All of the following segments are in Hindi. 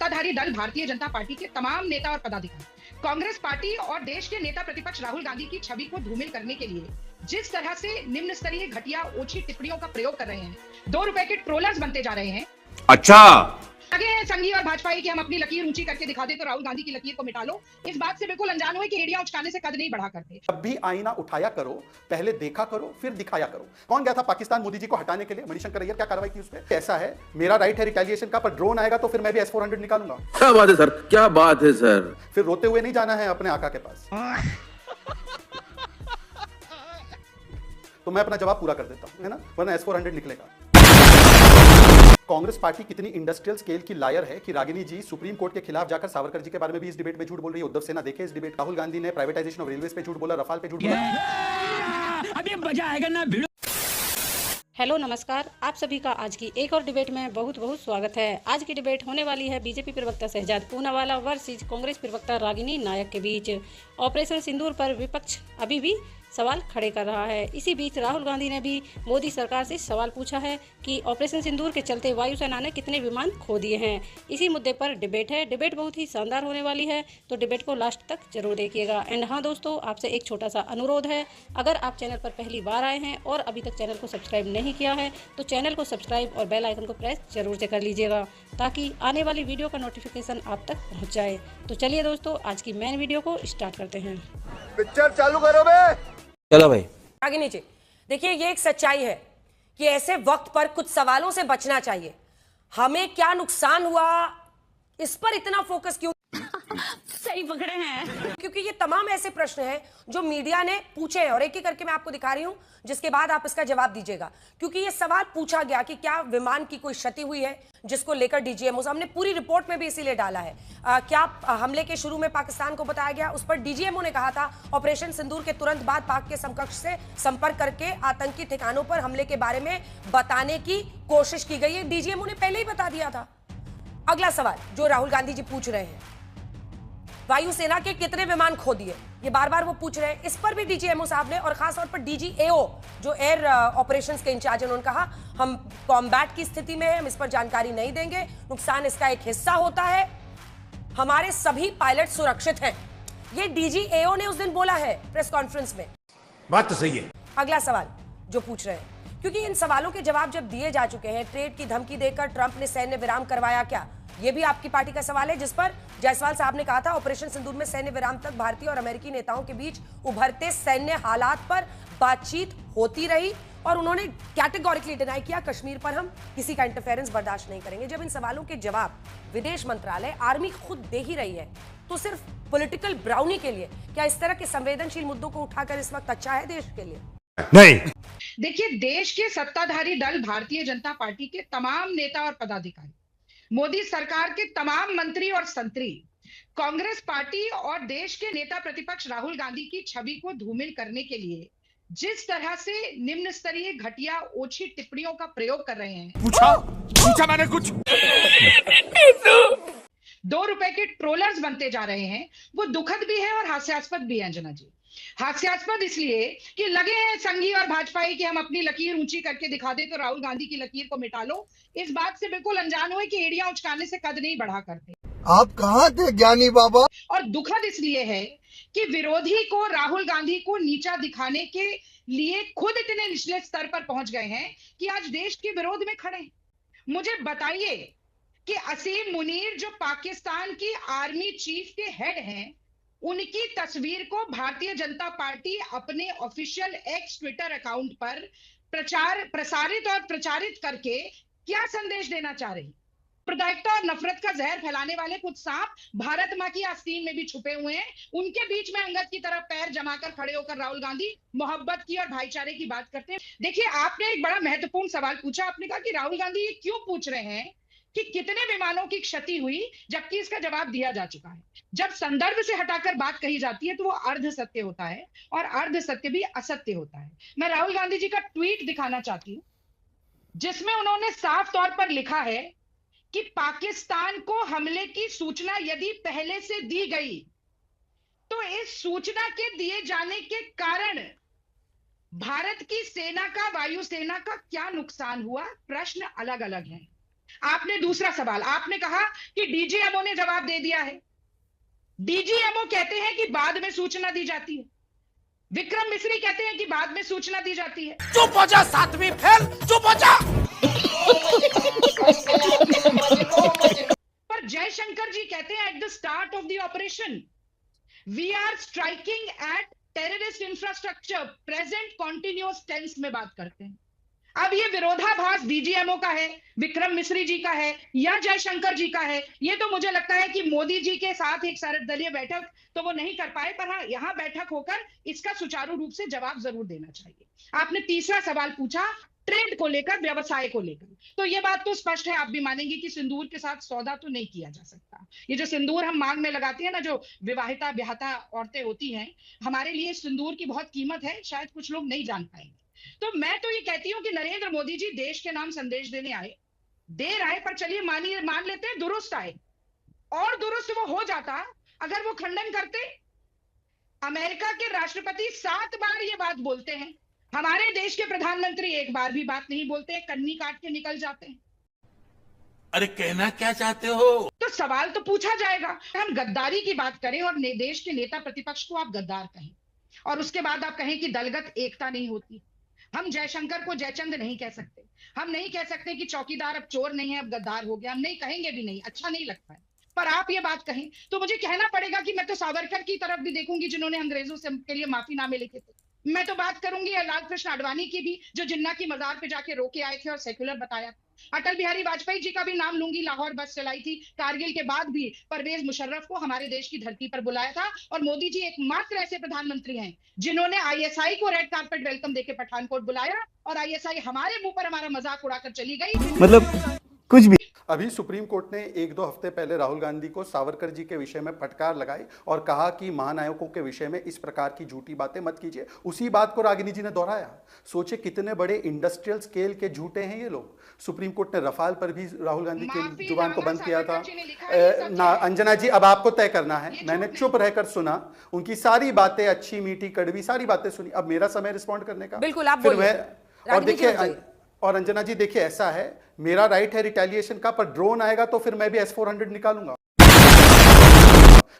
सत्ताधारी दल भारतीय जनता पार्टी के तमाम नेता और पदाधिकारी कांग्रेस पार्टी और देश के नेता प्रतिपक्ष राहुल गांधी की छवि को धूमिल करने के लिए जिस तरह से निम्न स्तरीय घटिया ओछी टिप्पणियों का प्रयोग कर रहे हैं, 2 रुपए के ट्रोलर्स बनते जा रहे हैं। अच्छा, आगे हैं संघी और भाजपाई कि हम अपनी लकीर ऊंची करके दिखा दे तो राहुल गांधी की लकीर को मिटा लो। इस बात से बिल्कुल अनजान हुए कि एड़ियां उचकाने से कद नहीं बढ़ा करते। अब भी आईना उठाया करो, पहले देखा करो फिर दिखाया करो। कौन गया था पाकिस्तान मोदी जी को हटाने के लिए? मणिशंकर अय्यर, क्या कार्रवाई की उस पर? ऐसा है, मेरा राइट है रिटेलिएशन का, पर ड्रोन आएगा तो फिर मैं भी S-400 निकालूंगा। क्या बात है सर, क्या बात है सर। फिर रोते हुए नहीं जाना है अपने आका के पास। तो मैं अपना जवाब पूरा कर देता हूं, है ना, वरना S-400 निकलेगा। कांग्रेस पार्टी कितनी इंडस्ट्रियल स्केल की लायर है कि रागिनी जी सुप्रीम कोर्ट के खिलाफ जाकर सावरकर जी के बारे में भी इस डिबेट में झूठ बोल रही है। उद्धव सेना देखे इस डिबेट। राहुल गांधी ने प्राइवेटाइजेशन ऑफ रेलवेज पे झूठ बोला, रफाल पे झूठ बोला। अभी मजा आएगा ना। हेलो नमस्कार, आप सभी का आज की एक और डिबेट में बहुत बहुत स्वागत है। आज की डिबेट होने वाली है बीजेपी प्रवक्ता शहजाद पूनावाला वर्सेस कांग्रेस प्रवक्ता रागिनी नायक के बीच। ऑपरेशन सिंदूर पर विपक्ष अभी भी सवाल खड़े कर रहा है। इसी बीच राहुल गांधी ने भी मोदी सरकार से सवाल पूछा है कि ऑपरेशन सिंदूर के चलते वायुसेना ने कितने विमान खो दिए हैं। इसी मुद्दे पर डिबेट है। डिबेट बहुत ही शानदार होने वाली है, तो डिबेट को लास्ट तक जरूर देखिएगा। एंड हाँ दोस्तों, आपसे एक छोटा सा अनुरोध है, अगर आप चैनल पर पहली बार आए हैं और अभी तक चैनल को सब्सक्राइब नहीं किया है तो चैनल को सब्सक्राइब और बेल आइकन को प्रेस जरूर से कर लीजिएगा ताकि आने वाली वीडियो का नोटिफिकेशन आप तक पहुँच जाए। तो चलिए दोस्तों, आज की मेन वीडियो को स्टार्ट करते हैं। पिक्चर चालू करो बे। चलो भाई आगे नीचे देखिए, ये एक सच्चाई है कि ऐसे वक्त पर कुछ सवालों से बचना चाहिए। हमें क्या नुकसान हुआ, इस पर इतना फोकस क्यों? सही पकड़े हैं, क्योंकि ये तमाम ऐसे प्रश्न हैं जो मीडिया ने पूछे हैं और एक एक करके मैं आपको दिखा रही हूं, जिसके बाद आप इसका जवाब दीजिएगा। क्योंकि ये सवाल पूछा गया कि क्या विमान की कोई क्षति हुई है, जिसको लेकर डीजीएमओ हमने पूरी रिपोर्ट में भी इसीलिए डाला है। क्या हमले के शुरू में पाकिस्तान को बताया गया, उस पर डीजीएमओ ने कहा था ऑपरेशन सिंदूर के तुरंत बाद पाक के समकक्ष से संपर्क करके आतंकी ठिकानों पर हमले के बारे में बताने की कोशिश की गई है। डीजीएमओ ने पहले ही बता दिया था। अगला सवाल जो राहुल गांधी जी पूछ रहे हैं, वायुसेना के कितने विमान खो दिए, ये बार बार वो पूछ रहे हैं। इस पर भी डीजीएमओ साहब ने और खास तौर पर डीजीएओ जो एयर ऑपरेशंस के इंचार्ज हैं, उन्होंने कहा हम कॉम्बैट की स्थिति में हैं, हम इस पर जानकारी नहीं देंगे, नुकसान इसका एक हिस्सा होता है, हमारे सभी पायलट सुरक्षित हैं। ये डीजीएओ ने उस दिन बोला है प्रेस कॉन्फ्रेंस में। बात तो सही है। अगला सवाल जो पूछ रहे हैं, क्योंकि इन सवालों के जवाब जब दिए जा चुके हैं, ट्रेड की धमकी देकर ट्रंप ने सैन्य विराम करवाया क्या, ये भी आपकी पार्टी का सवाल है, जिस पर जायसवाल साहब ने कहा था ऑपरेशन सिंदूर में सैन्य विराम तक भारतीय और अमेरिकी नेताओं के बीच उभरते सैन्य हालात पर बातचीत होती रही और उन्होंने कैटेगोरिकली डिनाई किया कश्मीर पर हम किसी का इंटरफेरेंस बर्दाश्त नहीं करेंगे। जब इन सवालों के जवाब विदेश मंत्रालय, आर्मी खुद दे ही रही है, तो सिर्फ पॉलिटिकल ब्राउनी के लिए क्या इस तरह के संवेदनशील मुद्दों को उठाकर इस वक्त अच्छा है देश के लिए? नहीं। देखिए, देश के सत्ताधारी दल भारतीय जनता पार्टी के तमाम नेता और पदाधिकारी, मोदी सरकार के तमाम मंत्री और संतरी, कांग्रेस पार्टी और देश के नेता प्रतिपक्ष राहुल गांधी की छवि को धूमिल करने के लिए जिस तरह से निम्न स्तरीय घटिया ओछी टिप्पणियों का प्रयोग कर रहे हैं। पूछा मैंने कुछ। 2 रुपए के ट्रोलर्स बनते जा रहे हैं, वो दुखद भी है और हास्यास्पद भी है। अंजना जी, हास्यास्पद इसलिए कि लगे हैं संघी और भाजपाई कि हम अपनी लकीर ऊंची करके दिखा दे तो राहुल गांधी की लकीर को मिटा लो। इस बात से बिल्कुल अनजान हुए कि एड़ियां उचकाने से कद नहीं बढ़ा करते। आप कहाँ थे ज्ञानी बाबा? और दुखद इसलिए है कि विरोधी को, राहुल गांधी को नीचा दिखाने के लिए खुद इतने निचले स्तर पर पहुंच गए हैं कि आज देश के विरोध में खड़े हैं। मुझे बताइए कि असीम मुनीर जो पाकिस्तान की आर्मी चीफ के हेड हैं, उनकी तस्वीर को भारतीय जनता पार्टी अपने ऑफिशियल एक्स ट्विटर अकाउंट पर प्रसारित और प्रचारित करके क्या संदेश देना चाह रही? सांप्रदायिकता और नफरत का जहर फैलाने वाले कुछ सांप भारत मां की आस्तीन में भी छुपे हुए हैं। उनके बीच में अंगद की तरह पैर जमाकर खड़े होकर राहुल गांधी मोहब्बत की और भाईचारे की बात करते हैं। देखिए, आपने एक बड़ा महत्वपूर्ण सवाल पूछा। आपने कहा कि राहुल गांधी ये क्यों पूछ रहे हैं कि कितने विमानों की क्षति हुई, जबकि इसका जवाब दिया जा चुका है। जब संदर्भ से हटाकर बात कही जाती है तो वो अर्ध सत्य होता है और अर्ध सत्य भी असत्य होता है। मैं राहुल गांधी जी का ट्वीट दिखाना चाहती हूँ, जिसमें उन्होंने साफ तौर पर लिखा है कि पाकिस्तान को हमले की सूचना यदि पहले से दी गई तो इस सूचना के दिए जाने के कारण भारत की सेना का, वायुसेना का क्या नुकसान हुआ, प्रश्न अलग अलग हैं। आपने दूसरा सवाल, आपने कहा कि डीजीएमओ ने जवाब दे दिया है। डीजीएमओ कहते हैं कि बाद में सूचना दी जाती है, विक्रम मिश्री कहते हैं कि बाद में सूचना दी जाती है। चुप हो जा सातवीं फेल, चुप हो जा। पर जयशंकर जी कहते हैं at the start of the operation we are striking at terrorist infrastructure, present continuous tense में बात करते हैं। अब ये विरोधाभास डीजीएमओ का है, विक्रम मिश्री जी का है या जयशंकर जी का है, ये तो मुझे लगता है कि मोदी जी के साथ एक सर्वदलीय बैठक तो वो नहीं कर पाए, पर हाँ यहां बैठक होकर इसका सुचारू रूप से जवाब जरूर देना चाहिए। आपने तीसरा सवाल पूछा ट्रेड को लेकर, व्यवसाय को लेकर, तो ये बात तो स्पष्ट है, आप भी मानेंगे कि सिंदूर के साथ सौदा तो नहीं किया जा सकता। ये जो सिंदूर हम मांग में लगाते हैं ना, जो विवाहिता ब्याहता औरतें होती हैं, हमारे लिए सिंदूर की बहुत कीमत है, शायद कुछ लोग नहीं जान पाएंगे। तो मैं तो ये कहती हूं कि नरेंद्र मोदी जी देश के नाम संदेश देने आए, देर आए पर चलिए मान लेते हैं दुरुस्त आए, और दुरुस्त वो हो जाता अगर वो खंडन करते। अमेरिका के राष्ट्रपति 7 बार ये बात बोलते हैं, हमारे देश के प्रधानमंत्री एक बार भी बात नहीं बोलते, कन्नी काट के निकल जाते हैं। अरे कहना क्या चाहते हो? तो सवाल तो पूछा जाएगा। हम गद्दारी की बात करें और देश के नेता प्रतिपक्ष को आप गद्दार कहें, और उसके बाद आप कहें कि दलगत एकता नहीं होती। हम जयशंकर को जयचंद नहीं कह सकते, हम नहीं कह सकते कि चौकीदार अब चोर नहीं है अब गद्दार हो गया, हम नहीं कहेंगे भी नहीं, अच्छा नहीं लगता है। पर आप ये बात कहें तो मुझे कहना पड़ेगा कि मैं तो सावरकर की तरफ भी देखूंगी जिन्होंने अंग्रेजों से के लिए माफीनामे लिखे थे। मैं तो बात करूंगी लाल कृष्ण आडवाणी की भी, जो जिन्ना की मजार पे जाके रोके आए थे और सेक्युलर बताया। अटल बिहारी वाजपेयी जी का भी नाम लूंगी, लाहौर बस चलाई थी, कारगिल के बाद भी परवेज मुशर्रफ को हमारे देश की धरती पर बुलाया था। और मोदी जी एकमात्र ऐसे प्रधानमंत्री हैं जिन्होंने आईएसआई को रेड कार्पेट वेलकम देके पठानकोट बुलाया, और आईएसआई हमारे मुंह पर हमारा मजाक उड़ाकर चली गई। मतलब कुछ भी। अभी सुप्रीम कोर्ट ने 1-2 हफ्ते पहले राहुल गांधी को सावरकर जी के विषय में फटकार लगाई और कहा कि महानायकों के विषय में इस प्रकार की झूठी बातें मत कीजिए। उसी बात को रागिनी जी ने दोहराया। सोचे कितने बड़े इंडस्ट्रियल स्केल के झूठे हैं ये लोग। सुप्रीम कोर्ट ने रफाल पर भी राहुल गांधी की जुबान को बंद किया था। ना अंजना जी, अब आपको तय करना है। मैंने चुप रहकर सुना, उनकी सारी बातें अच्छी मीठी कड़वी सारी बातें सुनी। अब मेरा समय रिस्पॉन्ड करने का। बिल्कुल, आप बोलिए। और देखिए, और अंजना जी देखिए, ऐसा है, मेरा राइट है रिटेलिएशन का, पर ड्रोन आएगा तो फिर मैं भी S-400 निकालूंगा।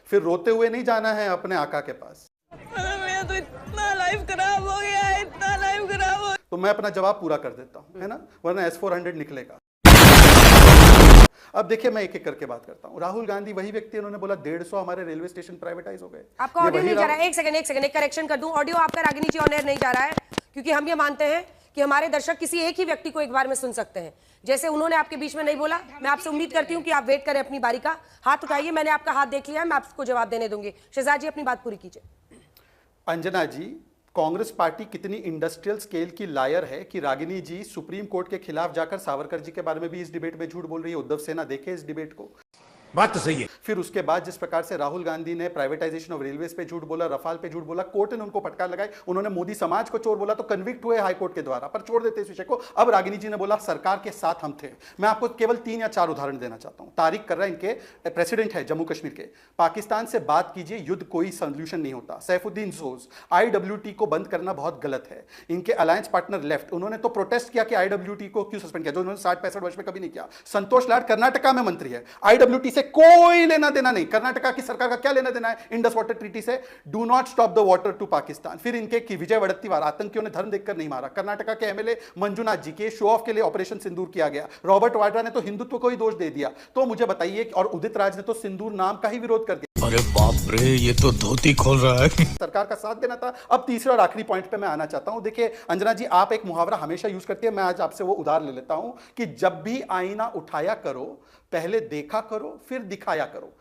फिर रोते हुए नहीं जाना है अपने आका के पास। मेरा तो इतना लाइफ खराब हो गया है, इतना लाइफ खराब हो। तो मैं अपना जवाब पूरा कर देता हूं, है ना, वरना S-400 निकलेगा। अब देखिए, मैं एक एक करके बात करता हूं। राहुल गांधी वही व्यक्ति, उन्होंने बोला 150 हमारे रेलवे स्टेशन प्राइवेटाइज हो गए। आपका ऑडियो नहीं जा रहा है, एक सेकंड एक करेक्शन कर दूं। ऑडियो आपका रागिनी जी ऑन एयर नहीं जा रहा है, क्योंकि हम ये मानते हैं कि हमारे दर्शक किसी एक ही व्यक्ति को एक बार में सुन सकते हैं। जैसे उन्होंने आपके बीच में नहीं बोला, मैं आपसे उम्मीद करती हूं कि आप वेट करें अपनी बारी का। हाथ उठाइए, मैंने आपका हाथ देख लिया है, मैं आपको जवाब देने दूंगी। शहजाद जी अपनी बात पूरी कीजिए। अंजना जी, कांग्रेस पार्टी कितनी इंडस्ट्रियल स्केल की लायर है कि रागिनी जी सुप्रीम कोर्ट के खिलाफ जाकर सावरकर जी के बारे में भी इस डिबेट में झूठ बोल रही है। उद्धव सेना देखे इस डिबेट को। बात तो सही है। फिर उसके बाद जिस प्रकार से राहुल गांधी ने प्राइवेटाइजेशन ऑफ रेलवेज पे झूठ बोला, रफाल पे झूठ बोला, कोर्ट ने उनको फटकार लगाई। उन्होंने मोदी समाज को चोर बोला तो कन्विक्ट हुए हाई कोर्ट के द्वारा, पर छोड़ देते इस विषय को। अब रागिनी जी ने बोला सरकार के साथ हम थे। मैं आपको केवल 3 या 4 उदाहरण देना चाहता हूं। तारिक कर्रा इनके प्रेसिडेंट है जम्मू कश्मीर के। पाकिस्तान से बात कीजिए, युद्ध कोई सोल्यूशन नहीं होता। सैफुद्दीन सोज, IWT को बंद करना बहुत गलत है। इनके अलायंस पार्टनर लेफ्ट, उन्होंने तो प्रोटेस्ट किया कि IWT को क्यों सस्पेंड किया, जो उन्होंने 60-65 वर्ष में कभी नहीं किया। संतोष लाड कर्नाटका में मंत्री है, IWT से कोई लेना देना नहीं। कर्नाटका की सरकार का क्या लेना देना है इंडस वाटर ट्रीटी से? Do not stop the water to Pakistan. फिर इनके की विजय वड़त्तीवार, आतंकियों ने धर्म देखकर नहीं मारा। कर्नाटका के MLA मंजुनाथ जी के शो ऑफ के लिए ऑपरेशन सिंदूर किया गया। रॉबर्ट वाड्रा ने तो हिंदुत्व को ही दोष दे दिया। तो मुझे बताइए, और उदित राज ने तो सिंदूर नाम का ही विरोध कर दिया। अरे बाप रे, ये तो धोती खोल रहा है। सरकार का साथ देना था। अब तीसरा और आखिरी पॉइंट पे मैं आना चाहता हूं। देखिए अंजना जी, आप एक मुहावरा हमेशा यूज करती है, मैं आज आपसे वो उधार ले लेता हूं कि जब भी आईना उठाया करो, पहले देखा करो फिर दिखाया करो।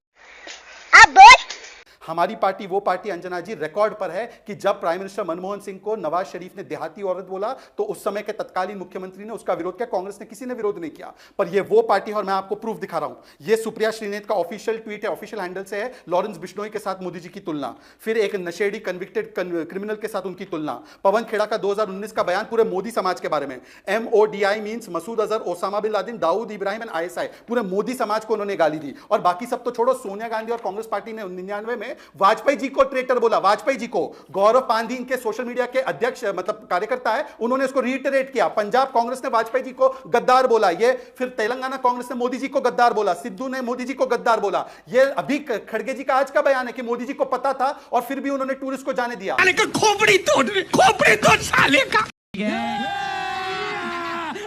हमारी पार्टी वो पार्टी अंजना जी रिकॉर्ड पर है कि जब प्राइम मिनिस्टर मनमोहन सिंह को नवाज शरीफ ने देहाती औरत बोला तो उस समय के तत्कालीन मुख्यमंत्री ने उसका विरोध किया, कांग्रेस ने किसी ने विरोध नहीं किया। पर ये वो पार्टी है, और मैं आपको प्रूफ दिखा रहा हूं। ये सुप्रिया श्रीनेत का ऑफिशियल ट्वीट है, ऑफिशियल हैंडल से है। लॉरेंस बिश्नोई के साथ मोदी जी की तुलना, फिर एक नशेड़ी कन्विक्टेड क्रिमिनल के साथ उनकी तुलना, पवन खेड़ा का 2019 का बयान पूरे मोदी समाज के बारे में। MODI means Masood Azhar, Osama bin Laden, Dawood Ibrahim and ISI, पूरे मोदी समाज को उन्होंने गाली दी। और बाकी सब तो छोड़ो, सोनिया गांधी और कांग्रेस पार्टी ने 99 में वाजपेयी जी को ट्रेटर बोला, वाजपेयी जी को। गौरव पांधी इनके सोशल मीडिया के अध्यक्ष मतलब कार्यकर्ता है, उन्होंने इसको रीइटरेट किया। पंजाब कांग्रेस ने वाजपेयी जी को गद्दार बोला, ये फिर तेलंगाना कांग्रेस ने मोदी जी को गद्दार बोला, सिद्धू ने मोदी जी को गद्दार बोला। ये अभी खड़गे जी का आज का बयान है कि मोदी जी को पता था और फिर भी उन्होंने टूरिस्ट को जाने दिया। खोपड़ी तोड़ साले का।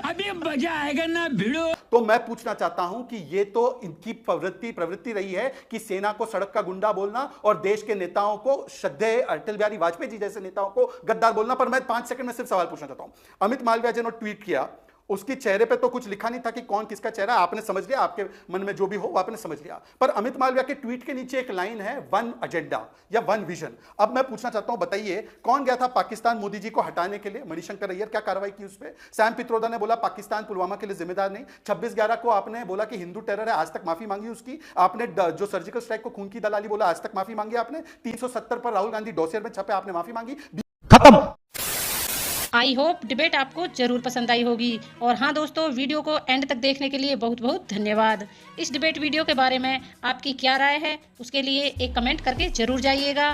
अभी मजा आएगा ना भिड़ो। तो मैं पूछना चाहता हूं कि ये तो इनकी प्रवृत्ति रही है कि सेना को सड़क का गुंडा बोलना और देश के नेताओं को, श्रद्धेय अटल बिहारी वाजपेयी जी जैसे नेताओं को गद्दार बोलना। पर मैं 5 सेकंड में सिर्फ सवाल पूछना चाहता हूं। अमित मालविया जी ने ट्वीट किया, उसके चेहरे पे तो कुछ लिखा नहीं था कि कौन किसका चेहरा है, आपने समझ लिया, आपके मन में जो भी हो आपने समझ लिया। पर अमित मालविया के ट्वीट के नीचे एक लाइन है, वन एजेंडा या वन विजन। अब मैं पूछना चाहता हूं, बताइए कौन गया था पाकिस्तान मोदी जी को हटाने के लिए? मणिशंकर अय्यर, क्या कार्रवाई की उस पर? सैम पित्रोदा ने बोला पाकिस्तान पुलवामा के लिए जिम्मेदार नहीं। 26/11 को आपने बोला कि हिंदू टेरर है, आज तक माफी मांगी उसकी। आपने जो सर्जिकल स्ट्राइक को खून की दलाली बोला, आज तक माफी मांगी आपने। 370 पर राहुल गांधी डोसियर में छपे, आपने माफी मांगी। खत्म। आई होप डिबेट आपको जरूर पसंद आई होगी। और हाँ दोस्तों, वीडियो को एंड तक देखने के लिए बहुत बहुत धन्यवाद। इस डिबेट वीडियो के बारे में आपकी क्या राय है, उसके लिए एक कमेंट करके जरूर जाइएगा।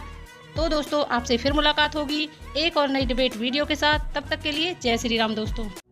तो दोस्तों, आपसे फिर मुलाकात होगी एक और नई डिबेट वीडियो के साथ। तब तक के लिए जय श्री राम दोस्तों।